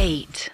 8.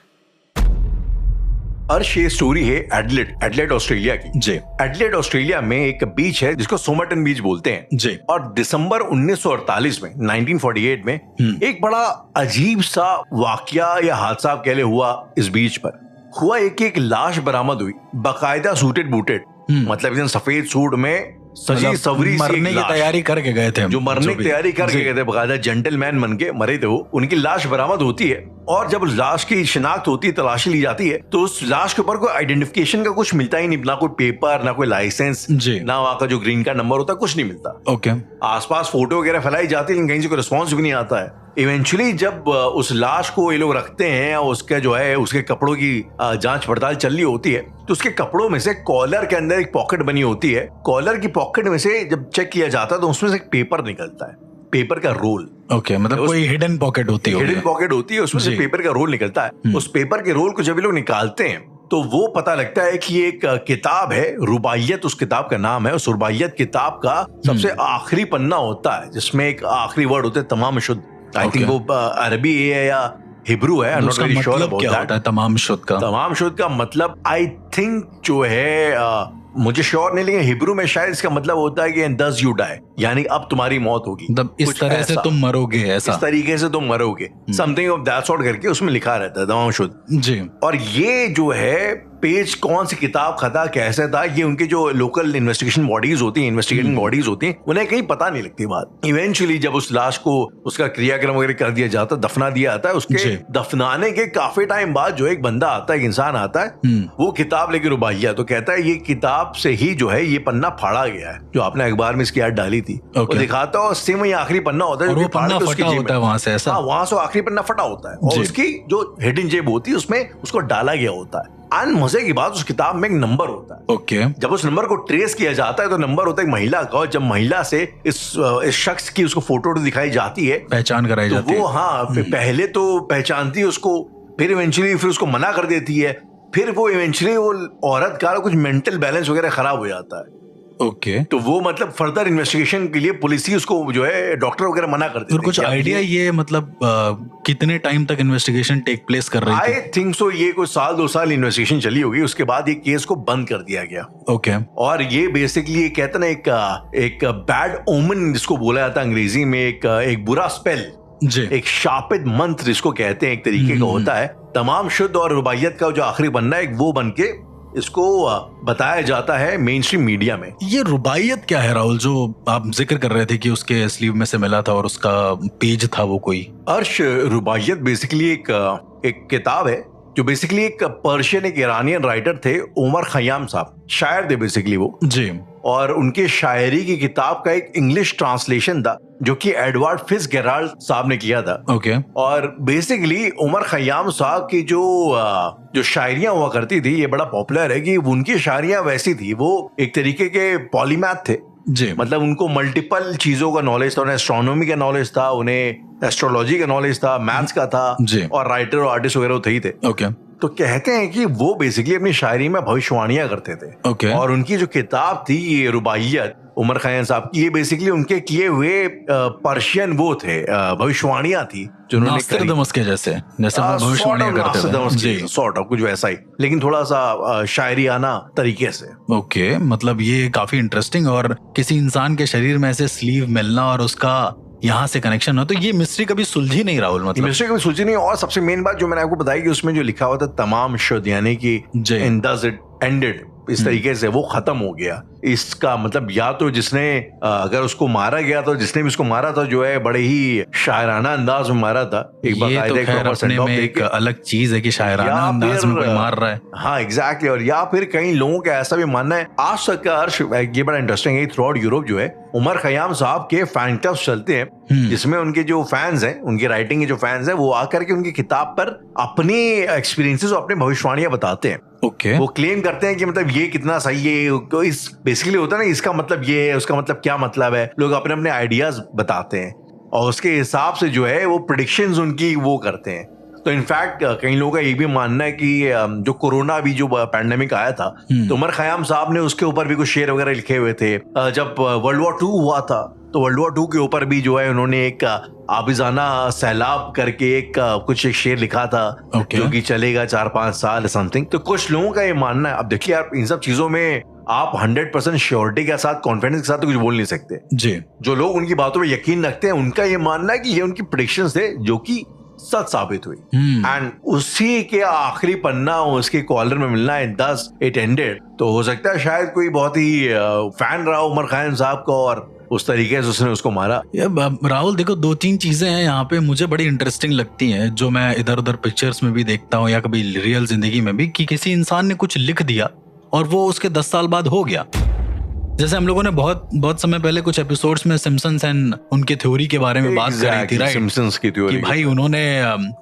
अर्श, ये स्टोरी है एडलेड ऑस्ट्रेलिया की। जी। एडलेड ऑस्ट्रेलिया में एक बीच है जिसको सोमरटन बीच बोलते हैं जी। और दिसंबर 1948 में 1948 में एक बड़ा अजीब सा वाकया या हादसा आप कह ले हुआ इस बीच पर। हुआ एक लाश बरामद हुई, बाकायदा सूटेड बूटेड, मतलब एकदम सफेद सूट में सजी सवरी मरने की तैयारी करके गए थे, जो मरने की तैयारी करके गए थे, बकायदा जेंटलमैन बन के मरे थे वो। उनकी लाश बरामद होती है और जब लाश की शिनाख्त होती है, तलाशी ली जाती है, तो उस लाश के ऊपर कोई आइडेंटिफिकेशन का कुछ मिलता ही नहीं, ना कोई पेपर, ना कोई लाइसेंस, ना वहां का जो ग्रीन कार्ड नंबर होता है, कुछ नहीं मिलता। ओके। आसपास फोटो वगैरह फैलाई जाती है लेकिन कहीं से कोई रिस्पॉन्स भी नहीं आता है। इवेंचुअली जब उस लाश को ये लोग रखते हैं और उसका जो है उसके कपड़ों की जांच पड़ताल चल रही होती है, तो उसके कपड़ों में से कॉलर के अंदर एक पॉकेट बनी होती है। कॉलर की पॉकेट में से जब चेक किया जाता है तो उसमें से एक पेपर निकलता है, पेपर का रोल। ओके, मतलब कोई हिडन पॉकेट होती है। हिडन पॉकेट होती है, उसमें से पेपर का रोल निकलता है। उस पेपर के रोल को जब ये लोग निकालते हैं तो वो पता लगता है कि एक किताब है, रुबाइयत उस किताब का नाम है। उस रुबाइयत किताब का सबसे आखिरी पन्ना होता है जिसमें एक आखिरी वर्ड होते हैं तमाम शुद्ध। आई थिंक वो अरबी है या हिब्रू है, I am not very sure about क्या होता है तमाम शुद्ध का। तमाम शुद्ध का मतलब आई थिंक जो है मुझे श्योर नहीं, लेकिन हिब्रू में शायद इसका मतलब होता है कि thus you die, यानी अब तुम्हारी मौत होगी, मतलब इस तरह से तुम मरोगे, ऐसा इस तरीके से तुम मरोगे, समथिंग ऑफ दैट सॉर्ट करके उसमें लिखा रहता है तमाम शुद्ध। जी। और ये जो है पेज कौन सी किताब खता कैसे था, ये उनके जो लोकल इन्वेस्टिगेशन बॉडीज होती हैं, इन्वेस्टिगेटिंग बॉडीज होती हैं, उन्हें कहीं पता नहीं लगती बात। इवेंचुअली जब उस लाश को उसका क्रियाक्रम वगैरह कर दिया जाता है, दफना दिया जाता है, उसके दफनाने के काफी टाइम बाद जो एक बंदा आता है, एक इंसान आता है, वो किताब लेके रुबाइया, तो कहता है ये किताब से ही जो है ये पन्ना फाड़ा गया है जो आपने अखबार में इसकी ऐड डाली थी। वो दिखाता है सेम वही आखिरी पन्ना होता है, वो पन्ना फटा होता है वहां से, ऐसा। हाँ, वहां से आखिरी पन्ना फटा होता है और उसकी जो हिडन जेब होती है उसमें उसको डाला गया होता है। अन मजे की बात, उस किताब में एक नंबर होता है। ओके। जब उस नंबर को ट्रेस किया जाता है तो नंबर होता है एक महिला का, और जब महिला से इस शख्स की उसको फोटो दिखाई जाती है, पहचान कराई जाती है, वो हाँ पहले तो पहचानती है उसको, फिर इवेंचुअली फिर उसको मना कर देती है, फिर वो इवेंचुअली वो औरत का कुछ मेंटल बैलेंस वगैरह खराब हो जाता है। ओके। तो वो मतलब फर्दर इन्वेस्टिगेशन के लिए पुलिस ही उसको जो है डॉक्टर वगैरह मना कर देते हैं। कुछ आइडिया ये मतलब कितने टाइम तक इन्वेस्टिगेशन टेक प्लेस कर रही थी? आई थिंक सो ये कुछ साल 2 साल इन्वेस्टिगेशन चली होगी, उसके बाद ये केस को बंद कर दिया गया। ओके। और ये बेसिकली ये कहते ना एक बैड ओमन जिसको बोला जाता है अंग्रेजी में, एक बुरा स्पेल, एक शापित मंत्र जिसको कहते हैं, एक तरीके का होता है। तमाम शुद्ध और रुबाइयत का जो आखिरी बनना है वो बन के इसको बताया जाता है मेन स्ट्रीम मीडिया में। ये रुबाइयत क्या है राहुल, जो आप जिक्र कर रहे थे कि उसके स्लीव में से मिला था और उसका पेज था वो कोई? अर्श, रुबाइयत बेसिकली एक किताब है जो बेसिकली एक पर्शियन, एक ईरानियन राइटर थे, उमर खयाम साहब, शायर थे बेसिकली वो जी। और उनके शायरी की किताब का एक इंग्लिश ट्रांसलेशन था जो कि एडवर्ड फिट्जगेराल्ड साहब ने किया था। ओके। और बेसिकली उमर खयाम साहब की जो शायरियां हुआ करती थी, ये बड़ा पॉपुलर है कि उनकी शायरियां वैसी थी, वो एक तरीके के पॉलीमैथ थे जी। मतलब उनको मल्टीपल चीजों का नॉलेज था, उन्हें एस्ट्रोनॉमी का नॉलेज था, उन्हें एस्ट्रोलॉजी का नॉलेज था, मैथ्स का था और राइटर और आर्टिस्ट वगैरह थे ही थे। ओके। तो कहते हैं कि वो बेसिकली अपनी शायरी में भविष्यवाणियां करते थे। ओके। और उनकी जो किताब थी ये रुबाइयत उमर खयाम साहब की, ये बेसिकली उनके किए हुए पर्शियन वो थे, भविष्यवाणियां थी जो उन्होंने के जैसे भविष्यवाणियां करते थे जी, सॉर्ट ऑफ कुछ वैसा ही, लेकिन थोड़ा सा शायरियाना तरीके से। ओके, मतलब ये काफी इंटरेस्टिंग। और किसी इंसान के शरीर में ऐसे स्लीव मिलना और उसका यहाँ से कनेक्शन हो, तो ये मिस्ट्री कभी सुलझी नहीं राहुल, मतलब मिस्ट्री कभी सुलझी नहीं। और सबसे मेन बात जो मैंने आपको बताई कि उसमें जो लिखा हुआ था तमाम शुद्ध, यानी कि इन दस इट एंडेड, इस तरीके से वो खत्म हो गया। इसका मतलब या तो जिसने अगर उसको मारा गया तो जिसने भी उसको मारा था जो है बड़े ही शायराना अंदाज में मारा था। एक बाकायदा एक अलग चीज है कि शायराना अंदाज में कोई मार रहा है। हाँ एग्जैक्टली। और या फिर कई लोगों का ऐसा भी मानना है, आज तक का अर्श ये बड़ा इंटरेस्टिंग है, थ्रू आउट यूरोप जो है उमर खयाम साहब के फैन क्लब्स चलते हैं जिसमें उनके जो फैंस हैं, उनकी राइटिंग के जो फैंस हैं, वो आकर के उनकी किताब पर अपनी एक्सपीरियंसेस और अपनी भविष्यवाणियां बताते हैं। ओके। वो क्लेम करते हैं कि मतलब ये कितना सही है, इस बेसिकली होता है ना, इसका मतलब ये है, उसका मतलब क्या मतलब है, लोग अपने अपने आइडियाज बताते हैं और उसके हिसाब से जो है वो प्रेडिक्शंस उनकी वो करते हैं। तो इनफैक्ट कई लोगों का ये भी मानना है कि जो कोरोना अभी जो पैंडेमिक आया था तो उमर खयाम साहब ने उसके ऊपर भी कुछ शेर वगैरह लिखे हुए थे। जब वर्ल्ड वॉर 2 हुआ था तो वर्ल्ड वॉर 2 के ऊपर भी जो है उन्होंने एक आबिजाना सैलाब करके एक कुछ एक शेर लिखा था, जो कि चलेगा 4-5 साल समथिंग। तो कुछ लोगों का ये मानना है, अब देखिए यार इन सब चीजों में आप 100% श्योरिटी के साथ, कॉन्फिडेंस के साथ तो कुछ बोल नहीं सकते जी। जो लोग उनकी बातों में यकीन रखते हैं उनका ये मानना है कि ये उनकी प्रेडिक्शंस थे जो कि सच साबित हुई। एंड उसी के आखिरी पन्ना उसके कॉलर में मिलना है 10 इट एंडेड। तो हो सकता है शायद कोई बहुत ही फैन रहा उमर खान साहब का और उस तरीके से उसने उसको मारा। राहुल देखो 2-3 चीजें हैं यहाँ पे मुझे बड़ी इंटरेस्टिंग लगती हैं, जो मैं इधर उधर पिक्चर्स में भी देखता हूँ या कभी रियल जिंदगी में भी, कि किसी इंसान ने कुछ लिख दिया और वो उसके 10 साल बाद हो गया। जैसे हम लोगों ने बहुत समय पहले कुछ एपिसोड्स में सिम्पसन्स एंड उनके थ्योरी के बारे में बात करी थी, राइट? सिम्पसन्स की थ्योरी कि भाई उन्होंने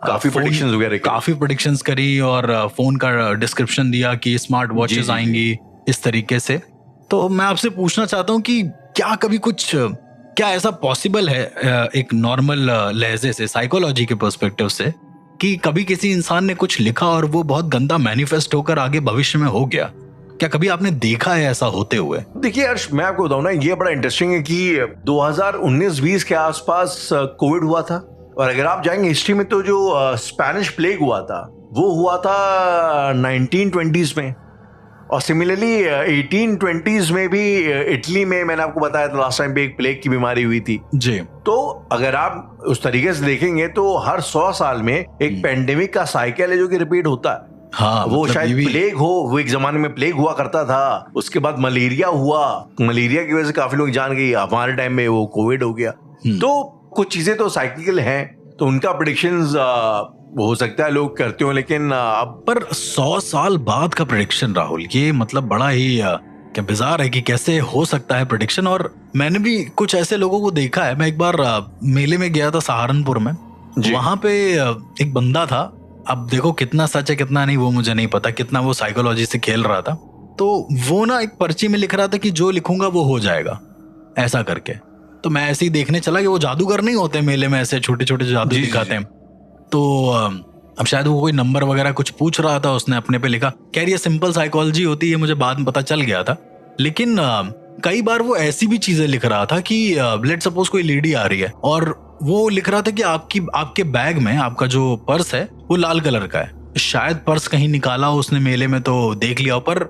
काफी प्रेडिक्शंस करी और फोन का डिस्क्रिप्शन दिया कि स्मार्ट वॉचेस आएंगी इस तरीके से। तो मैं आपसे पूछना चाहता हूँ कि क्या कभी क्या ऐसा पॉसिबल है एक नॉर्मल लहजे से, साइकोलॉजी के पर्सपेक्टिव से, कि कभी किसी इंसान ने कुछ लिखा और वो बहुत गंदा मैनिफेस्ट होकर आगे भविष्य में हो गया? क्या कभी आपने देखा है ऐसा होते हुए? देखिए हर्ष, मैं आपको बताऊं ना, ये बड़ा इंटरेस्टिंग है कि 2019-20 के आसपास कोविड हुआ था, और अगर आप जाएंगे हिस्ट्री में तो जो स्पेनिश प्लेग हुआ था वो हुआ था 1920s में, और सिमिलरली 1820s में भी इटली में, मैंने आपको बताया था लास्ट टाइम पे, एक प्लेग की बीमारी हुई थी जी। तो अगर आप उस तरीके से देखेंगे तो हर 100 साल में एक पेंडेमिक का साइकिल है जो कि रिपीट होता है। हाँ, वो मतलब शायद प्लेग हो, वो एक जमाने में प्लेग हुआ करता था, उसके बाद मलेरिया हुआ, मलेरिया की वजह से काफी लोग जान गए, हमारे टाइम में वो कोविड हो गया। तो कुछ चीजें तो साइक्लिकल हैं, तो उनका प्रेडिक्शंस हो सकता है लोग करते हो, लेकिन अब पर 100 साल बाद का प्रेडिक्शन राहुल, ये मतलब बड़ा ही क्या बिजार है कि कैसे हो सकता है प्रेडिक्शन। और मैंने भी कुछ ऐसे लोगों को देखा है। मैं एक बार मेले में गया था सहारनपुर में, वहां पे एक बंदा था, अब देखो कितना सच है कितना नहीं वो मुझे नहीं पता, कितना वो साइकोलॉजी से खेल रहा था। तो वो ना एक पर्ची में लिख रहा था कि जो लिखूंगा वो हो जाएगा, ऐसा करके। तो मैं ऐसे ही देखने चला कि वो जादूगर नहीं होते मेले में, ऐसे छोटे छोटे जादू दिखाते हैं। तो अब शायद वो कोई नंबर वगैरह कुछ पूछ रहा था, उसने अपने पे लिखा। खैर ये सिंपल साइकोलॉजी होती है, मुझे बाद में पता चल गया था। लेकिन कई बार वो ऐसी भी चीजें लिख रहा था कि लेट सपोज कोई लेडी आ रही है और वो लिख रहा था कि आपके बैग में आपका जो पर्स है वो लाल कलर का है। शायद पर्स कहीं निकाला उसने मेले में तो देख लिया, पर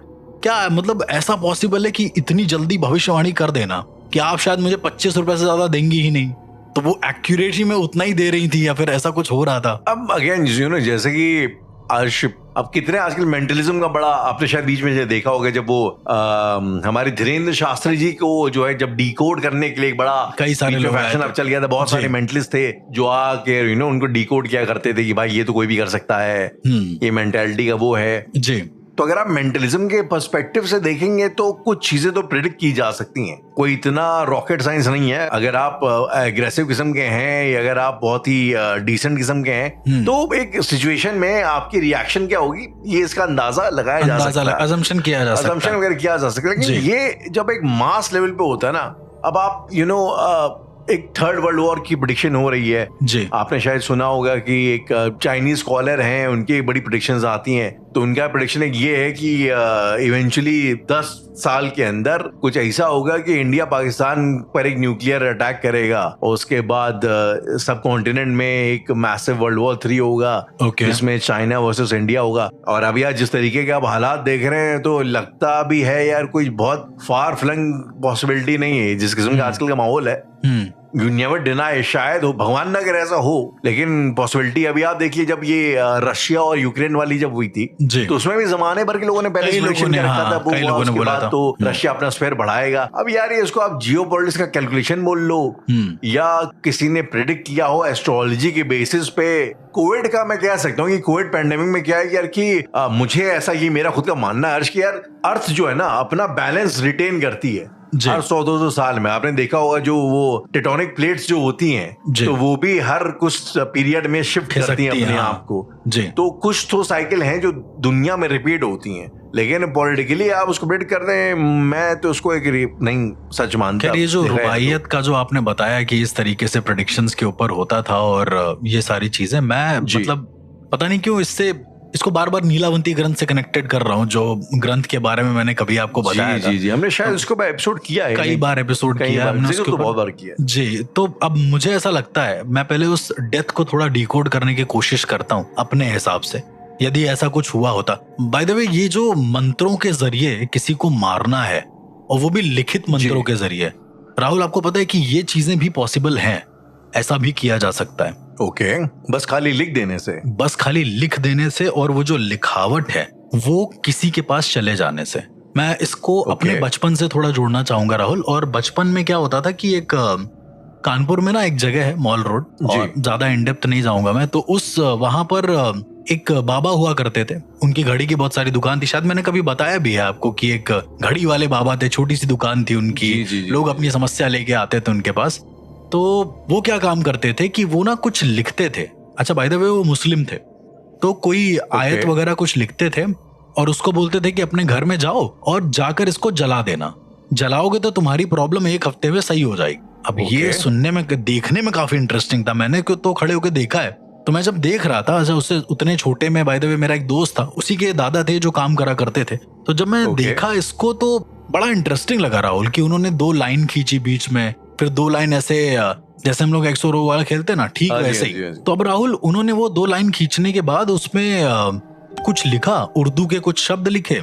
क्या मतलब ऐसा पॉसिबल है कि इतनी जल्दी भविष्यवाणी कर देना कि आप शायद मुझे 25 रुपए से ज्यादा देंगी ही नहीं? तो वो एक्यूरेसी में उतना ही दे रही थी या फिर ऐसा कुछ हो रहा था? अब अगेन जैसे कि अब कितने आजकल मेंटलिज्म का बड़ा, आपने शायद बीच में देखा होगा जब वो हमारे धीरेन्द्र शास्त्री जी को जो है जब डिकोड करने के लिए एक बड़ा कई सारे लोग फैशन अब चल गया था, बहुत सारे मेंटलिस्ट थे जो आके उनको डिकोड किया करते थे कि भाई ये तो कोई भी कर सकता है, ये मेंटालिटी का वो है जी। तो अगर आप मेंटलिज्म के पर्सपेक्टिव से देखेंगे तो कुछ चीजें तो प्रेडिक्ट की जा सकती हैं, कोई इतना रॉकेट साइंस नहीं है। अगर आप एग्रेसिव किस्म के हैं या अगर आप बहुत ही डिसेंट किस्म के हैं तो एक सिचुएशन में आपकी रिएक्शन क्या होगी ये इसका अंदाजा लगाया जा सकता है, असम्पशन किया जा सकता है, असम्पशन वगैरह किया जा सकता है। लेकिन ये जब एक मास लेवल पे होता है ना, अब आप एक थर्ड वर्ल्ड वॉर की प्रेडिक्शन हो रही है जी। आपने शायद सुना होगा कि एक चाइनीज स्कॉलर हैं, उनकी बड़ी प्रेडिक्शंस आती हैं, तो उनका प्रेडिक्शन ये है कि इवेंचुअली 10 साल के अंदर कुछ ऐसा होगा कि इंडिया पाकिस्तान पर एक न्यूक्लियर अटैक करेगा और उसके बाद सब कॉन्टिनेंट में एक मैसिव वर्ल्ड वॉर 3 होगा जिसमें चाइना वर्सेस इंडिया होगा। और अब यार जिस तरीके के आप हालात देख रहे हैं तो लगता भी है यार कोई बहुत फार फ्लंग पॉसिबिलिटी नहीं है जिस किस्म का आजकल का माहौल है। यू नेवर डिनाई, शायद हो, भगवान ना करे ऐसा हो, लेकिन पॉसिबिलिटी अभी आप देखिए जब ये रशिया और यूक्रेन वाली जब हुई थी तो उसमें भी जमाने भर के लोगों ने पहले प्रेडिक्शन कर रखा था, वो उसके बाद तो रशिया अपना स्फीयर बढ़ाएगा। अब यार ये इसको आप जियोपॉलिटिक्स का कैलकुलेशन बोल लो या किसी ने प्रेडिक्ट किया हो एस्ट्रोलॉजी के बेसिस पे। कोविड का मैं कह सकता हूँ कि कोविड पैंडेमिक में क्या है कि यार कि मुझे ऐसा ये मेरा खुद का मानना है कि यार अर्थ जो है ना अपना बैलेंस रिटेन करती है हर 100-200 साल में। आपने देखा होगा जो वो टेक्टोनिक प्लेट्स जो होती हैं तो वो भी हर कुछ पीरियड में शिफ्ट करती हैं अपने आप को। तो कुछ तो साइकिल हैं जो दुनिया में रिपीट होती हैं, लेकिन पॉलिटिकली आप उसको प्रेडिक्ट कर रहे हैं, मैं तो उसको एक नहीं सच मानता। ये जो रुबाइयत का जो आपने बताया कि इस तरीके से प्रेडिक्शंस के ऊपर होता था और ये सारी चीजें, मैं मतलब पता नहीं क्यों इसको बार बार नीलावंती ग्रंथ से कनेक्टेड कर रहा हूँ, जो ग्रंथ के बारे में मैंने कभी आपको बताया था। जी हमने शायद इसको एपिसोड किया है, कई बार एपिसोड किया है हमने उसके ऊपर, बहुत बार किया जी। तो अब मुझे ऐसा लगता है मैं पहले उस डेथ को थोड़ा डिकोड करने की कोशिश करता हूँ अपने हिसाब से, यदि ऐसा कुछ हुआ होता। बाय द वे, ये जो मंत्रों के जरिए किसी को मारना है और वो भी लिखित मंत्रों के जरिए, राहुल आपको पता है कि ये चीजें भी पॉसिबल हैं, ऐसा भी किया जा सकता है। ओके, बस खाली लिख देने से, बस खाली लिख देने से, और वो जो लिखावट है वो किसी के पास चले जाने से। मैं इसको अपने बचपन से थोड़ा जोड़ना चाहूंगा राहुल। और बचपन में क्या होता था कि एक कानपुर में ना एक जगह है मॉल रोड, और ज्यादा इन डेप्थ नहीं जाऊंगा मैं, तो उस वहां पर एक बाबा हुआ करते थे, उनकी घड़ी की बहुत सारी दुकान थी। शायद मैंने कभी बताया भी है आपको कि एक घड़ी वाले बाबा थे, छोटी सी दुकान थी उनकी। लोग अपनी समस्या लेके आते थे उनके पास। तो वो क्या काम करते थे कि वो ना कुछ लिखते थे। अच्छा, बाय द वे वो मुस्लिम थे, तो कोई आयत वगैरह कुछ लिखते थे और उसको बोलते थे कि अपने घर में जाओ और जाकर इसको जला देना, जलाओगे तो तुम्हारी प्रॉब्लम 1 हफ्ते में सही हो जाएगी। अब ये सुनने में, देखने में काफी इंटरेस्टिंग था। मैंने तो खड़े होकर देखा है। तो मैं जब देख रहा था, अच्छा उससे उतने छोटे में, बाय द वे मेरा एक दोस्त था, उसी के दादा थे जो काम करा करते थे। तो जब मैं देखा इसको तो बड़ा इंटरेस्टिंग लगा राहुल, कि उन्होंने 2 लाइन खींची बीच में, फिर 2 लाइन ऐसे जैसे हम लोग 100 रो वाला खेलते ना, ठीक वैसे ही। तो अब राहुल उन्होंने वो 2 लाइन खींचने के बाद उसमें कुछ लिखा, उर्दू के कुछ शब्द लिखे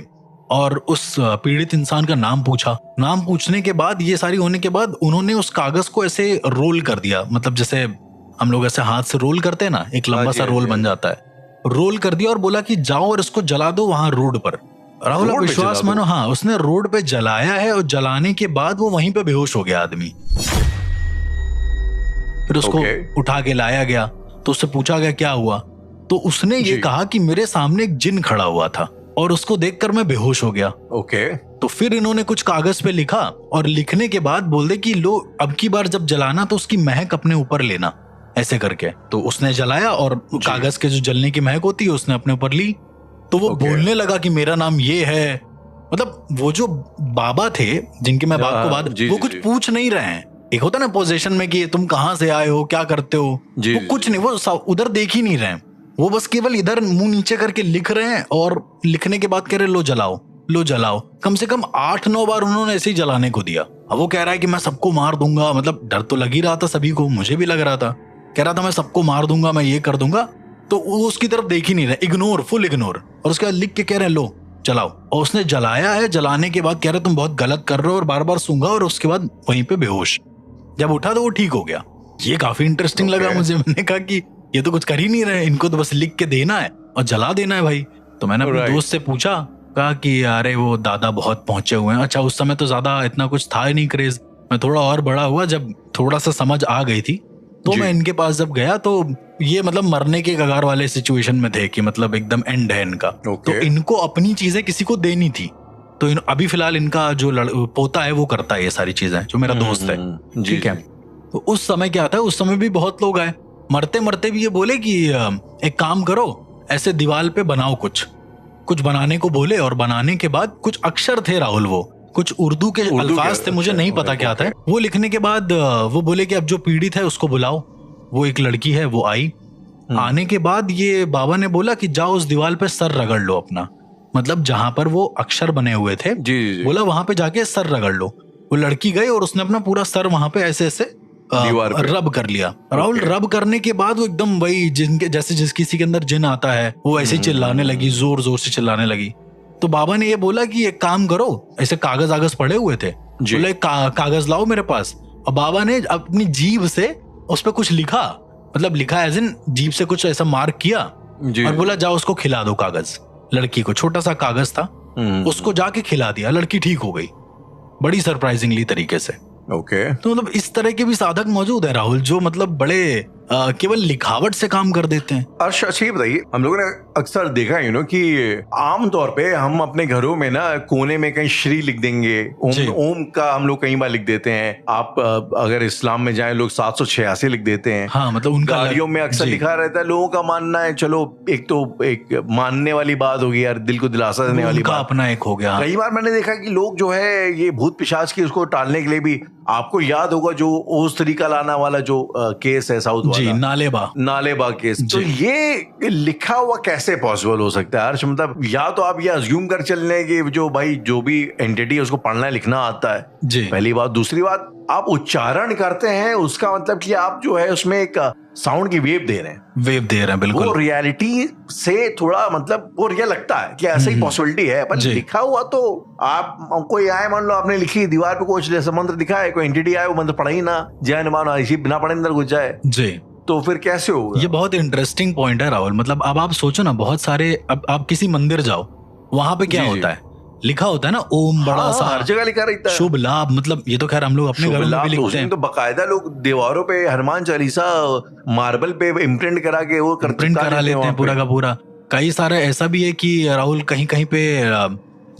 और उस पीड़ित इंसान का नाम पूछा। नाम पूछने के बाद, ये सारी होने के बाद, उन्होंने उस कागज को ऐसे रोल कर दिया, मतलब जैसे हम लोग ऐसे हाथ से रोल करते हैं ना, एक लंबा सा रोल बन जाता है। रोल कर दिया और बोला कि जाओ और इसको जला दो वहां रोड पर। राहुल आप विश्वास मानो, हाँ, उसने रोड पे जलाया है और जलाने के बाद वो वहीं पे बेहोश हो गया आदमी। फिर उसको उठा के लाया गया तो उससे पूछा गया क्या हुआ, तो उसने ये कहा कि मेरे सामने एक जिन खड़ा हुआ था और उसको देखकर मैं बेहोश हो गया। तो फिर इन्होंने कुछ कागज पे लिखा और लिखने के बाद बोल दे कि लो अब की बार जब जलाना तो उसकी महक अपने ऊपर लेना, ऐसे करके। तो उसने जलाया और कागज के जो जलने की महक होती है उसने अपने ऊपर ली। तो वो बोलने लगा कि मेरा नाम ये है। मतलब वो जो बाबा थे जिनकी मैं बात को बात, वो कुछ पूछ नहीं रहे हैं। एक होता ना पोजीशन में कि तुम कहाँ से आए हो, क्या करते हो, वो कुछ नहीं, वो उधर देख ही नहीं रहे हैं। वो बस केवल इधर मुंह नीचे करके लिख रहे हैं और लिखने के बाद कह रहे लो जलाओ, लो जलाओ। कम से कम 8-9 बार उन्होंने ऐसे ही जलाने को दिया। अब वो कह रहा है कि मैं सबको मार दूंगा, मतलब डर तो लग ही रहा था सभी को, मुझे भी लग रहा था। कह रहा था मैं सबको मार दूंगा, मैं ये कर दूंगा। तो वो उसकी तरफ देख ही नहीं रहे, इग्नोर, फुल इग्नोर। और उसके बाद लिख के कह रहे लो जलाओ। और उसने जलाया है। जलाने के बाद कह रहे तुम बहुत गलत कर रहे हो, और बार बार सूंघा और उसके बाद वहीं पे बेहोश। जब उठा तो वो ठीक हो गया। ये काफी इंटरेस्टिंग लगा मुझे। मैंने कहा कि ये तो कुछ कर ही नहीं रहे, इनको तो बस लिख के देना है और जला देना है भाई। तो मैंने अपने दोस्त से पूछा, कहा कि अरे वो दादा बहुत पहुंचे हुए हैं। अच्छा, उस समय तो ज्यादा इतना कुछ था ही नहीं क्रेज। मैं थोड़ा और बड़ा हुआ, जब थोड़ा सा समझ आ गई थी, तो मैं इनके पास जब गया तो ये मतलब मरने के कगार वाले सिचुएशन में थे कि मतलब एकदम एंड है इनका। तो इनको अपनी चीजें किसी को देनी थी। तो अभी फिलहाल इनका जो पोता है वो करता है ये सारी चीजें, जो मेरा दोस्त है, ठीक है। तो उस समय क्या था, उस समय भी बहुत लोग आए, मरते मरते भी ये बोले कि एक काम करो, ऐसे दीवार पे बनाओ, कुछ बनाने को बोले। और बनाने के बाद कुछ अक्षर थे राहुल, वो कुछ उर्दू के अल्फाज थे, मुझे नहीं पता क्या था। वो लिखने के बाद वो बोले कि अब जो पीड़ित है उसको बुलाओ। वो एक लड़की है, वो आई। आने के बाद ये बाबा ने बोला कि जाओ उस दीवार पे सर रगड़ लो अपना, मतलब जहां पर वो अक्षर बने हुए थे, बोला वहां पे जाके सर रगड़ लो। वो लड़की गई और उसने अपना पूरा सर वहां पे ऐसे ऐसे रब कर लिया। राहुल रब करने के बाद वो एकदम वही जिनके जैसे जिस किसी के अंदर जिन आता है वो ऐसे चिल्लाने लगी, जोर जोर से चिल्लाने लगी। तो बाबा ने ये बोला कि एक काम करो, ऐसे कागज पड़े हुए थे, बोले कागज लाओ मेरे पास। और बाबा ने अपनी जीभ से उस पर कुछ लिखा, मतलब लिखा एज इन जीभ से कुछ ऐसा मार्क किया और बोला जाओ उसको खिला दो कागज। लड़की को छोटा सा कागज था, उसको जाके खिला दिया, लड़की ठीक हो गई बड़ी सरप्राइजिंगली तरीके से। तो मतलब इस तरह के भी साधक मौजूद है राहुल, जो मतलब बड़े केवल लिखावट से काम कर देते हैं। अच्छा, बताइए, हम लोगों ने अक्सर देखा है कि आम तौर पे हम अपने घरों में ना कोने में कहीं श्री लिख देंगे, ओम का हम लोग कई बार लिख देते हैं। आप अगर इस्लाम में जाएं, लोग 786 लिख देते हैं। हाँ, मतलब उनका गाड़ियों में अक्सर लिखा रहता है। लोगों का मानना है, चलो एक मानने वाली बात होगी यार, दिल को दिलासा देने वाली बात, अपना एक हो गया। कई बार मैंने देखा कि लोग जो है ये भूत पिशाच की उसको टालने के लिए भी, आपको याद होगा जो ओस तरीका लाना वाला जो केस है साउथ हुआ जी, था, नालेबा केस। तो ये लिखा हुआ कैसे पॉसिबल हो सकता है हर्ष? मतलब या तो आप ये अज्यूम कर चल रहे हैं कि जो भाई जो भी एंटिटी है उसको पढ़ना लिखना आता है, जी, पहली बात। दूसरी बात, आप उच्चारण करते हैं उसका मतलब कि आप जो है उसमें एक साउंड की वेव दे रहे हैं, बिल्कुल। वो रियलिटी से थोड़ा मतलब वो रियल लगता है कि ऐसा ही पॉसिबिलिटी है, पर लिखा हुआ तो आप कोई आए, मान लो आपने लिखी दीवार पे कुछ जैसा मंत्र दिखा है, कोई एंटिटी आए वो मंत्र पढ़ा ही ना, जय हनुमान इसी बिना पढ़े अंदर घुस जाए, जी, तो फिर कैसे होगा? ये बहुत इंटरेस्टिंग पॉइंट है राहुल। मतलब अब आप सोचो ना, बहुत सारे, अब आप किसी मंदिर जाओ, वहां पे क्या होता है, लिखा होता है ना ओम, बड़ा सा हर जगह लिखा रहता है शुभ लाभ। मतलब ये तो खैर हम लोग अपने घरों में भी लिखते हैं, तो बकायदा लोग दीवारों पे हनुमान चालीसा मार्बल पे इम्प्रिंट करा के वो प्रिंट करा लेते हैं पूरा का पूरा। कई सारा ऐसा भी है कि राहुल कहीं कहीं पे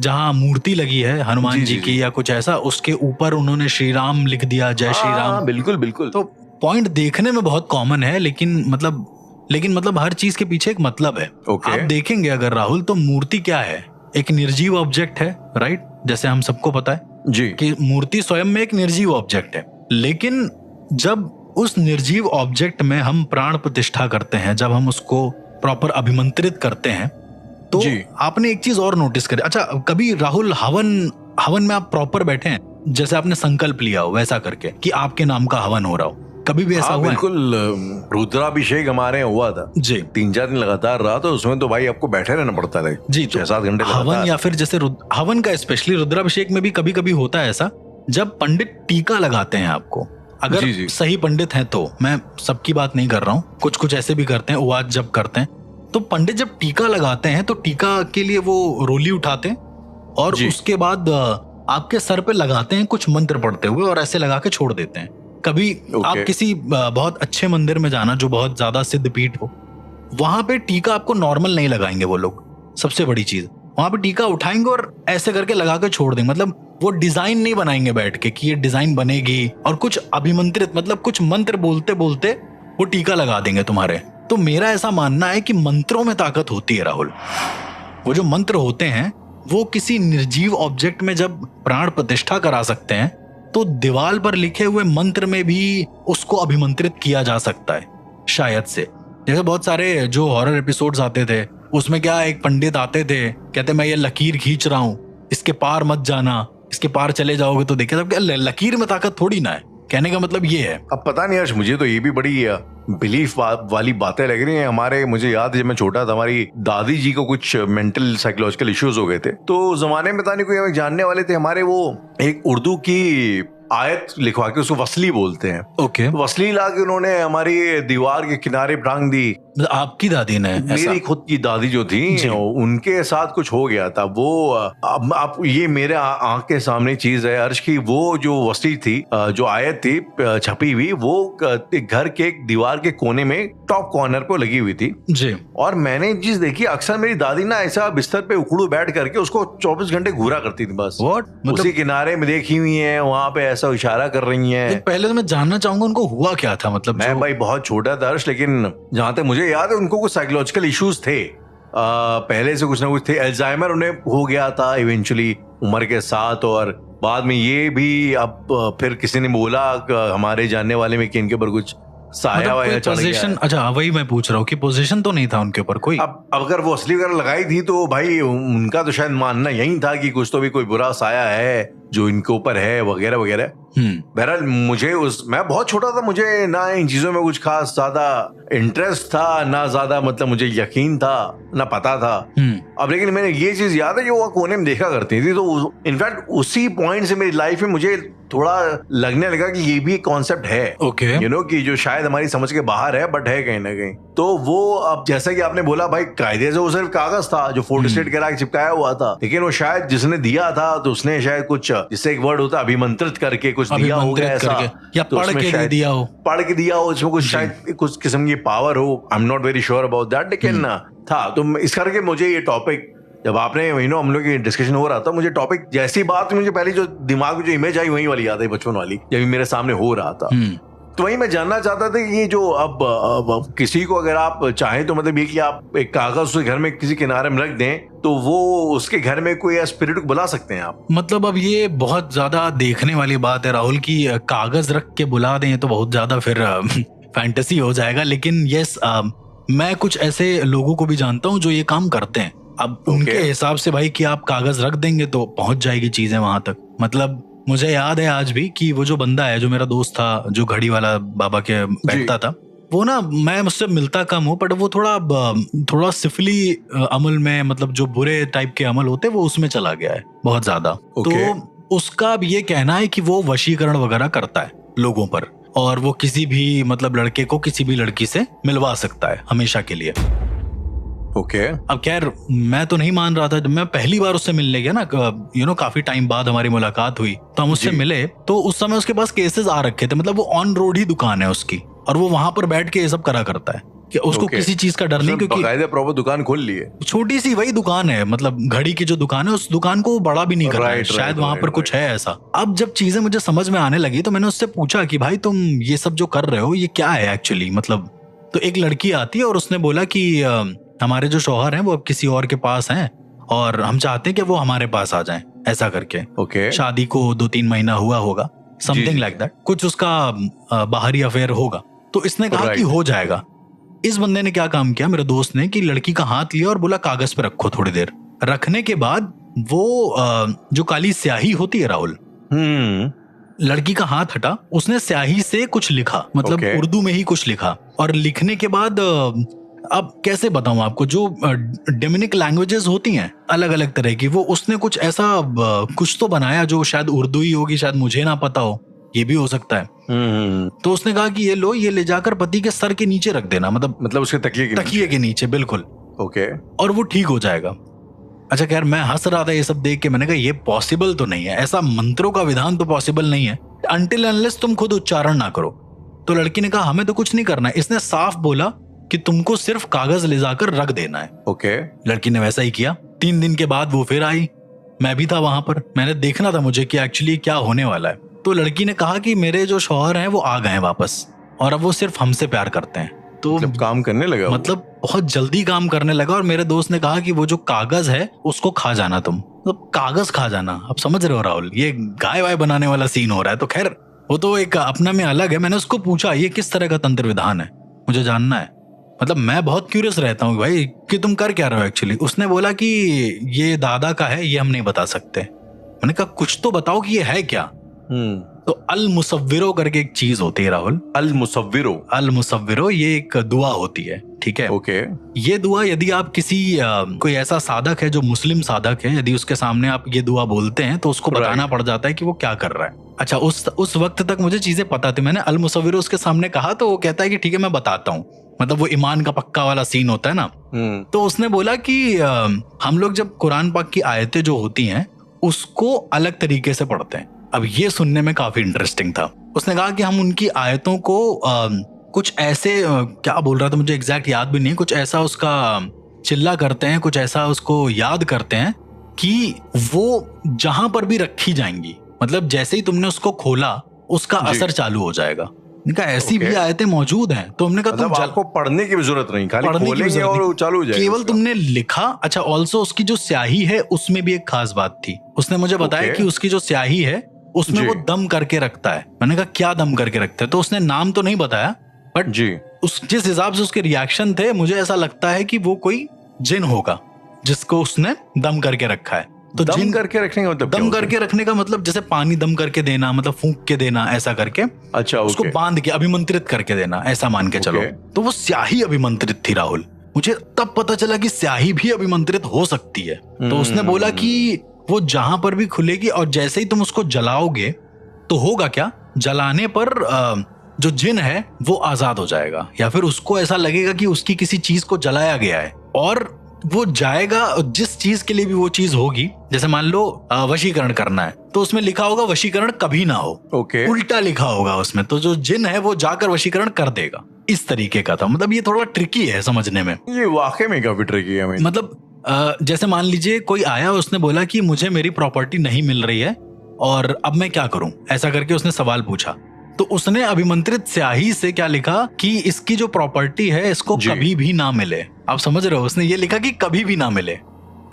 जहाँ मूर्ति लगी है हनुमान जी की या कुछ ऐसा, उसके ऊपर उन्होंने श्री राम लिख दिया, जय श्री राम। बिल्कुल बिल्कुल। तो पॉइंट देखने में बहुत कॉमन है, लेकिन मतलब हर चीज के पीछे एक मतलब है। आप देखेंगे अगर राहुल, तो मूर्ति क्या है, एक निर्जीव ऑब्जेक्ट है, राइट? जैसे हम सबको पता है जी कि मूर्ति स्वयं में एक निर्जीव ऑब्जेक्ट है, लेकिन जब उस निर्जीव ऑब्जेक्ट में हम प्राण प्रतिष्ठा करते हैं, जब हम उसको प्रॉपर अभिमंत्रित करते हैं, तो आपने एक चीज और नोटिस करी। अच्छा, कभी राहुल हवन में आप प्रॉपर बैठे हैं, जैसे आपने संकल्प लिया हो वैसा करके कि आपके नाम का हवन हो रहा हो, कभी भी ऐसा हुआ? बिल्कुल, रुद्राभिषेक हमारे यहाँ हुआ था जी, 3-4 दिन लगातार रहा, तो उसमें तो भाई आपको बैठे रहना पड़ता है जी, 6-7 घंटे हवन। या फिर जैसे हवन का स्पेशली रुद्राभिषेक में भी कभी कभी होता है ऐसा, जब पंडित टीका लगाते हैं आपको, अगर सही पंडित हैं तो, मैं सबकी बात नहीं कर रहा हूँ, कुछ ऐसे भी करते हैं, उवाच जब करते हैं, तो पंडित जब टीका लगाते हैं तो टीका के लिए वो रोली उठाते हैं और उसके बाद आपके सर पे लगाते हैं कुछ मंत्र पढ़ते हुए, और ऐसे लगा के छोड़ देते हैं। कभी आप किसी बहुत अच्छे मंदिर में जाना जो बहुत ज्यादा सिद्ध पीठ हो, वहां पे टीका आपको नॉर्मल नहीं लगाएंगे वो लोग। सबसे बड़ी चीज, वहां पे टीका उठाएंगे और ऐसे करके लगा के छोड़ देंगे। मतलब वो डिजाइन नहीं बनाएंगे बैठ के कि ये डिजाइन बनेगी, और कुछ अभिमंत्रित, मतलब कुछ मंत्र बोलते बोलते वो टीका लगा देंगे तुम्हारे। तो मेरा ऐसा मानना है कि मंत्रों में ताकत होती है राहुल। वो जो मंत्र होते हैं वो किसी निर्जीव ऑब्जेक्ट में जब प्राण प्रतिष्ठा करा सकते हैं, तो दीवार पर लिखे हुए मंत्र में भी उसको अभिमंत्रित किया जा सकता है शायद से। जैसे बहुत सारे जो हॉरर एपिसोड्स आते थे, उसमें क्या, एक पंडित आते थे, कहते मैं ये लकीर खींच रहा हूं, इसके पार मत जाना, इसके पार चले जाओगे तो देखिए, तब लकीर में ताकत थोड़ी ना है। कहने का मतलब ये है। अब पता नहीं हर्ष, मुझे तो ये भी बड़ी बिलीफ वाली बातें लग रही हैं। मुझे याद है जब मैं छोटा था, हमारी दादी जी को कुछ मेंटल साइकोलॉजिकल इश्यूज हो गए थे, तो उस जमाने में पता नहीं कोई हमें जानने वाले थे हमारे, वो एक उर्दू की आयत लिखवा के, उसको वसली बोलते हैं, ओके, वसली ला के उन्होंने हमारी दीवार के किनारे टांग दी। आपकी दादी ने? मेरी खुद की दादी जो थी, उनके साथ कुछ हो गया था। वो अब आप ये मेरे आंख के सामने चीज है अर्श की, वो जो वसली थी, जो आयत थी छपी हुई, वो घर के एक दीवार के कोने में टॉप कॉर्नर पे लगी हुई थी जी। और मैंने एक चीज देखी, अक्सर मेरी दादी ना ऐसा बिस्तर पे उखड़ू बैठ करके उसको 24 घंटे घूरा करती थी बस। मतलब उसी किनारे में देखी हुई है, वहां पे ऐसा इशारा कर रही है। पहले तो मैं जानना चाहूंगा उनको हुआ क्या था। मतलब मैं भाई बहुत छोटा था अर्श, लेकिन जहां तक मुझे याद है उनको कुछ साइकोलॉजिकल इश्यूज थे, पहले से कुछ ना कुछ थे। अल्जाइमर उन्हें हो गया था इवेंचुअली उम्र के साथ, और बाद में ये भी अब फिर किसी ने बोला हमारे जानने वाले में कि इनके ऊपर कुछ साया वाया चढ़ गया। अच्छा, वही मैं पूछ रहा हूँ कि पोजीशन तो नहीं था उनके ऊपर कोई। अब अगर वो असली वगैरह लगाई थी तो भाई उनका तो शायद मानना यही था कि कुछ तो भी कोई बुरा साया है जो इनके ऊपर है वगैरह वगैरह। बहरहाल मैं बहुत छोटा था, मुझे ना इन चीजों में कुछ खास ज्यादा इंटरेस्ट था, ना ज्यादा मतलब मुझे यकीन था, ना पता था। अब लेकिन मैंने ये चीज याद है कि वो कोने में देखा करती थी, तो इनफैक्ट उसी पॉइंट से मेरी लाइफ में मुझे थोड़ा लगने लगा कि ये भी कॉन्सेप्ट है, यू नो, कि जो शायद हमारी समझ के बाहर है, बट है कहीं ना कहीं। तो वो अब जैसा कि आपने बोला भाई, कायदे से वो सिर्फ कागज था जो फोटो स्टेट करा के चिपकाया हुआ था, लेकिन वो शायद जिसने दिया था तो उसने शायद कुछ, जिससे एक वर्ड होता है अभिमंत्रित करके कुछ दिया होगा ऐसा, या पढ़ के दिया हो, उसमें कुछ शायद कुछ किस्म की पावर हो। I am not very sure about that, लेकिन था। तो इस करके मुझे ये टॉपिक, जब आपने हम लोग की डिस्कशन हो रहा था, मुझे टॉपिक जैसी बात, मुझे पहले जो दिमाग में जो इमेज आई वही वाली याद है, बचपन वाली, जब मेरे सामने हो रहा था। तो वही मैं जानना चाहता था कि ये जो अब किसी को अगर आप चाहें तो मतलब ये कि आप एक कागज उसके घर में किसी किनारे में रख दें, तो वो उसके घर में कोई स्पिरिट को बुला सकते हैं आप। मतलब अब ये बहुत ज्यादा देखने वाली बात है राहुल की, कागज रख के बुला दें तो बहुत ज्यादा फैंटेसी हो जाएगा, लेकिन यस मैं कुछ ऐसे लोगों को भी जानता हूँ जो ये काम करते हैं। अब उनके हिसाब से भाई कि आप कागज रख देंगे तो पहुंच जाएगी चीजें वहां तक। मतलब मुझे याद है आज भी कि वो जो बंदा है, जो मेरा दोस्त था, जो घड़ी वाला बाबा के बैठता था, वो ना, मैं मुझसे मिलता कम हूँ, बट वो थोड़ा सिफिली अमल में, मतलब जो बुरे टाइप के अमल होते हैं वो उसमें चला गया है बहुत ज्यादा। तो उसका अब ये कहना है कि वो वशीकरण वगैरह करता है लोगों पर, और वो किसी भी मतलब लड़के को किसी भी लड़की से मिलवा सकता है हमेशा के लिए। अब खैर मैं तो नहीं मान रहा था। जब मैं पहली बार उससे मिलने गया ना, काफी टाइम बाद हमारी मुलाकात हुई, तो हम उससे मिले, तो उस समय उसके पास केसेस आ रखे थे। मतलब वो ऑन रोड ही दुकान है उसकी, और वो वहां पर बैठ के ये सब करा करता है कि उसको किसी चीज का डर नहीं, क्योंकि प्रॉपर दुकान खोल ली है। छोटी सी वही दुकान है, मतलब घड़ी की जो दुकान है, उस दुकान को बड़ा भी नहीं कर रहा है। शायद वहां पर कुछ है ऐसा। अब जब चीजें मुझे समझ में आने लगी तो मैंने उससे पूछा कि भाई तुम ये सब जो कर रहे हो ये क्या है एक्चुअली, मतलब। तो एक लड़की आती है और उसने बोला कि हमारे जो शौहर हैं वो अब किसी और के पास हैं, और हम चाहते हैं कि वो हमारे पास आ जाएं, ऐसा करके। शादी को 2-3 महीना हुआ होगा, समथिंग लाइक दैट, कुछ उसका बाहरी अफेयर होगा। तो इसने कहा कि हो जाएगा। इस बंदे ने क्या काम किया, मेरे दोस्त ने, कि लड़की का हाथ लिया और बोला कागज पे रखो थोड़ी देर। रखने के बाद वो जो काली स्याही होती है राहुल, लड़की का हाथ हटा, उसने स्याही से कुछ लिखा, मतलब उर्दू में ही कुछ लिखा। और लिखने के बाद अब कैसे बताऊं आपको, जो डेमोनिक लैंग्वेजेस होती हैं अलग अलग तरह की, वो उसने कुछ ऐसा कुछ तो बनाया जो शायद उर्दू ही होगी, शायद मुझे ना पता हो, ये भी हो सकता है। तो उसने कहा कि ये लो, ये ले जाकर पति के सर के नीचे रख देना, मतलब उसके तकिए के नीचे, बिल्कुल। और वो ठीक हो जाएगा। अच्छा खैर मैं हंस रहा था ये सब देख के। मैंने कहा ये पॉसिबल तो नहीं है, ऐसा मंत्रों का विधान तो पॉसिबल नहीं है अनटिल अनलेस तुम खुद उच्चारण ना करो। तो लड़की ने कहा हमें तो कुछ नहीं करना है। इसने साफ बोला कि तुमको सिर्फ कागज ले जाकर रख देना है। लड़की ने वैसा ही किया। 3 दिन के बाद वो फिर आई, मैं भी था वहां पर, मैंने देखना था मुझे कि एक्चुअली क्या होने वाला है। तो लड़की ने कहा कि मेरे जो शौहर हैं वो आ गए वापस, और अब वो सिर्फ हमसे प्यार करते हैं। तो मतलब काम करने लगा, मतलब बहुत जल्दी काम करने लगा। और मेरे दोस्त ने कहा कि वो जो कागज है उसको खा जाना तुम, मतलब कागज खा जाना। अब समझ रहे हो राहुल, ये गाय वाय बनाने वाला सीन हो रहा है। तो खैर वो तो एक अपना में अलग है। मैंने उसको पूछा ये किस तरह का तंत्र विधान है, मुझे जानना है। मतलब मैं बहुत क्यूरियस रहता हूँ भाई कि तुम कर क्या रहे हो एक्चुअली। उसने बोला कि ये दादा का है, ये हम नहीं बता सकते। मैंने कहा कुछ तो बताओ कि ये है क्या। तो अल मुसव्विरो करके एक चीज होती है राहुल। अल मुसव्विरो ये एक दुआ होती है, ठीक है। ये दुआ यदि आप किसी कोई ऐसा साधक है जो मुस्लिम साधक है, यदि उसके सामने आप ये दुआ बोलते हैं तो उसको बताना पड़ जाता है कि वो क्या कर रहा है। अच्छा उस वक्त तक मुझे चीजें पता थी। मैंने अल मुसव्विरो उसके सामने कहा तो वो कहता है कि ठीक है मैं बताता हूँ। मतलब वो ईमान का पक्का वाला सीन होता है ना। तो उसने बोला कि हम लोग जब कुरान पाक की आयतें जो होती हैं उसको अलग तरीके से पढ़ते हैं। अब ये सुनने में काफी इंटरेस्टिंग था। उसने कहा कि हम उनकी आयतों को कुछ ऐसे क्या बोल रहा था मुझे एग्जैक्ट याद भी नहीं, कुछ ऐसा उसका चिल्ला करते हैं, कुछ ऐसा उसको याद करते हैं कि वो जहां पर भी रखी जाएंगी, मतलब जैसे ही तुमने उसको खोला उसका असर चालू हो जाएगा। कहा ऐसी भी आयतें मौजूद हैं। तो हमने कहा मतलब आपको पढ़ने की भी जरूरत नहीं, खाली खोलेंगे और चालू हो जाएगा। केवल तुमने लिखा। अच्छा ऑल्सो उसकी जो स्याही है उसमें भी एक खास बात थी। उसने मुझे बताया कि उसकी जो स्याही है उसमें वो दम करके रखता है। मैंने कहा क्या दम करके रखता है। तो उसने नाम तो नहीं बताया, बट जिस हिसाब से उसके रिएक्शन थे मुझे ऐसा लगता है कि वो कोई जिन होगा जिसको उसने दम करके रखा है। तो दम करके रखने का मतलब दम करके रखने का मतलब जैसे पानी दम करके देना, मतलब फूंक के देना, ऐसा करके। अच्छा उसको बांध के अभिमंत्रित करके देना, ऐसा मान के चलो। तो वो स्याही अभिमंत्रित थी राहुल। मुझे तब पता चला कि स्याही भी अभिमंत्रित हो सकती है। तो उसने बोला कि वो जहां पर भी खुलेगी और जैसे ही तुम उसको जलाओगे तो होगा क्या, जलाने पर जो जिन है वो आजाद हो जाएगा, या फिर उसको ऐसा लगेगा कि उसकी किसी चीज को जलाया गया है और वो जाएगा जिस चीज के लिए भी वो चीज होगी। जैसे मान लो वशीकरण करना है तो उसमें लिखा होगा वशीकरण कभी ना हो। उल्टा लिखा होगा उसमें, तो जो जिन है वो जाकर वशीकरण कर देगा। इस तरीके का था। मतलब ये थोड़ा ट्रिकी है समझने में। ये वाकई में काफी ट्रिकी है। मतलब जैसे मान लीजिए कोई आया, उसने बोला कि मुझे मेरी प्रॉपर्टी नहीं मिल रही है और अब मैं क्या करूं, ऐसा करके उसने सवाल पूछा। तो उसने अभिमंत्रित स्याही से क्या लिखा कि इसकी जो प्रॉपर्टी है इसको कभी भी ना मिले। आप समझ रहे हो, उसने ये लिखा कि कभी भी ना मिले,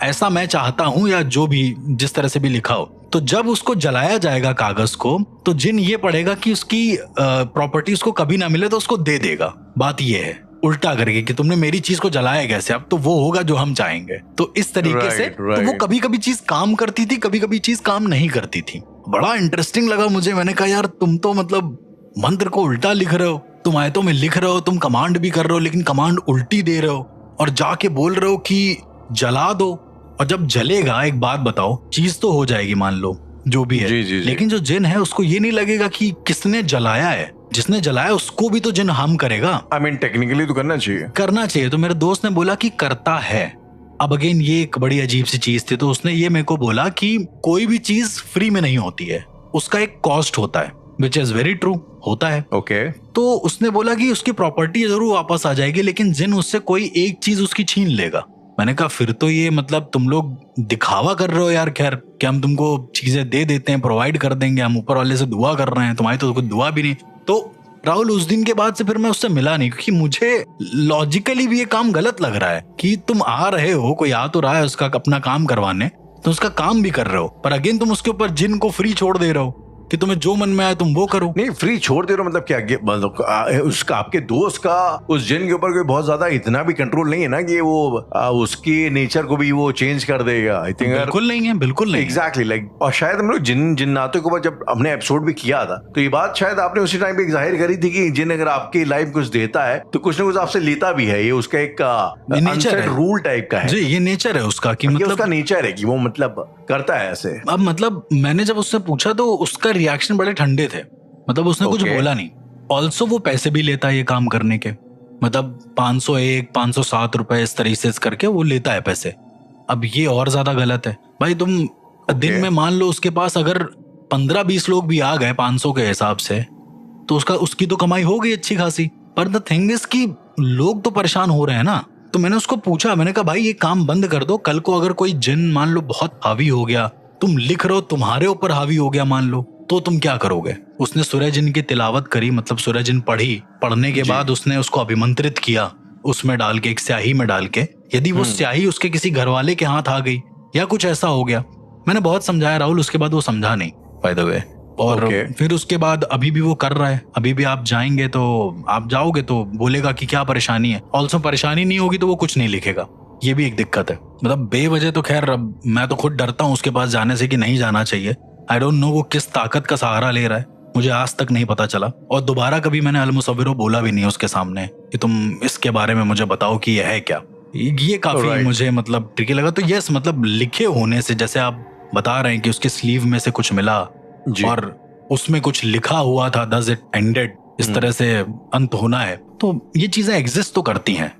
ऐसा मैं चाहता हूं, या जो भी जिस तरह से भी लिखा हो। तो जब उसको जलाया जाएगा कागज को, तो जिन ये पढ़ेगा कि उसकी प्रॉपर्टी उसको कभी ना मिले तो उसको दे देगा। बात ये है उल्टा करके कि तुमने मेरी चीज को जलाया कैसे, अब तो वो होगा जो हम चाहेंगे। तो इस तरीके से तो वो कभी कभी चीज काम करती थी, कभी कभी चीज काम नहीं करती थी। बड़ा इंटरेस्टिंग लगा मुझे। मैंने कहा यार तुम तो मतलब मंत्र को उल्टा लिख रहे हो, तुम आयतों में लिख रहे हो, तुम कमांड भी कर रहे हो लेकिन कमांड उल्टी दे रहे हो, और जाके बोल रहे हो कि जला दो। और जब जलेगा, एक बात बताओ, चीज तो हो जाएगी मान लो जो भी है, लेकिन जो जिन है उसको ये नहीं लगेगा कि किसने जलाया है। जिसने जलाया उसको भी तो जिन हार्म करेगा। आई मीन टेक्निकली तो करना चाहिए। तो मेरे दोस्त ने बोला कि करता है। अब अगेन ये एक बड़ी अजीब सी चीज थी। तो उसने ये मेरे को बोला कि कोई भी चीज फ्री में नहीं होती है, उसका एक कॉस्ट होता है, विच इज वेरी ट्रू, होता है। ओके। तो उसने बोला कि उसकी प्रॉपर्टी जरूर वापस आ जाएगी, लेकिन जिन उससे कोई एक चीज उसकी छीन लेगा। मैंने कहा फिर तो ये मतलब तुम लोग दिखावा कर रहे हो यार। खैर कि हम तुमको चीजें दे देते हैं, प्रोवाइड कर देंगे, हम ऊपर वाले से दुआ कर रहे हैं, तुम्हारी तो कोई दुआ भी नहीं। तो राहुल उस दिन के बाद से फिर मैं उससे मिला नहीं, क्योंकि मुझे लॉजिकली भी ये काम गलत लग रहा है कि तुम आ रहे हो, कोई आ तो रहा है उसका अपना काम करवाने, तो उसका काम भी कर रहे हो, पर अगेन तुम उसके ऊपर जिन को फ्री छोड़ दे रहे हो कि तुम्हें जो मन में आए तुम वो करो। नहीं, फ्री छोड़ दे रहे हो मतलब क्या? मतलब उसका, आपके दोस्त का उस जिन के ऊपर कोई बहुत ज्यादा इतना भी कंट्रोल नहीं है ना कि वो उसकी नेचर को भी वो चेंज कर देगा। आई थिंक बिल्कुल नहीं है, बिल्कुल नहीं। एग्जैक्टली लाइक, और शायद हम लोग जिन्नातों के ऊपर जब हमने एपिसोड भी किया था तो ये बात शायद आपने उसी टाइम पे जाहिर करी थी कि जिन अगर आपकी लाइफ कुछ देता है तो कुछ ना कुछ आपसे लेता भी है। ये उसका एक नेचर रूल टाइप का है जी, ये नेचर है उसका कि मतलब उसका नेचर है कि वो मतलब करता है ऐसे। अब मतलब मैंने जब उससे पूछा तो उसका रिएक्शन बड़े ठंडे थे, मतलब उसने कुछ बोला नहीं। ऑल्सो वो पैसे भी लेता है ये काम करने के, मतलब 501 507 रुपए इस तरीके से करके वो लेता है पैसे। अब ये और ज्यादा गलत है भाई। तुम दिन में मान लो उसके पास अगर 15-20 लोग भी आ गए 500 के हिसाब से, तो उसकी तो कमाई हो गई अच्छी खासी। पर द थिंग इज कि लोग तो परेशान हो रहे हैं ना। तो मैंने उसको पूछा, मैंने कहा भाई ये काम बंद कर दो, कल को अगर कोई जिन मान लो बहुत हावी हो गया, तुम लिख रहे हो तुम्हारे ऊपर हावी हो गया मान लो, तो तुम क्या करोगे? उसने सूरह जिन की तिलावत करी, मतलब सूरह जिन पढ़ी। पढ़ने के बाद उसने उसको अभिमंत्रित किया उसमें डाल के, एक स्याही में डाल के। यदि वो स्याही उसके किसी घर वाले के हाथ आ गई या कुछ ऐसा हो गया, मैंने बहुत समझाया राहुल, उसके बाद वो समझा नहीं बाय द वे। और फिर उसके बाद अभी भी वो कर रहा है। अभी भी आप जाएंगे तो आप जाओगे तो बोलेगा कि क्या परेशानी है। ऑल्सो परेशानी नहीं होगी तो वो कुछ नहीं लिखेगा। ये भी एक दिक्कत है। मतलब बेवजह तो खैर अब मैं तो खुद डरता हूँ उसके पास जाने से कि नहीं जाना चाहिए। आई डोंट नो वो किस ताकत का सहारा ले रहा है, मुझे आज तक नहीं पता चला। और दोबारा कभी मैंने अलमुसव्विरो बोला भी नहीं उसके सामने कि तुम इसके बारे में मुझे बताओ कि यह है क्या। ये काफी मुझे मतलब ट्रिकी लगा। तो यस, मतलब लिखे होने से, जैसे आप बता रहे हैं कि उसके स्लीव में से कुछ मिला और उसमें कुछ लिखा हुआ था, thus it ended, इस तरह से अंत होना है, तो ये चीजें एग्जिस्ट तो करती हैं।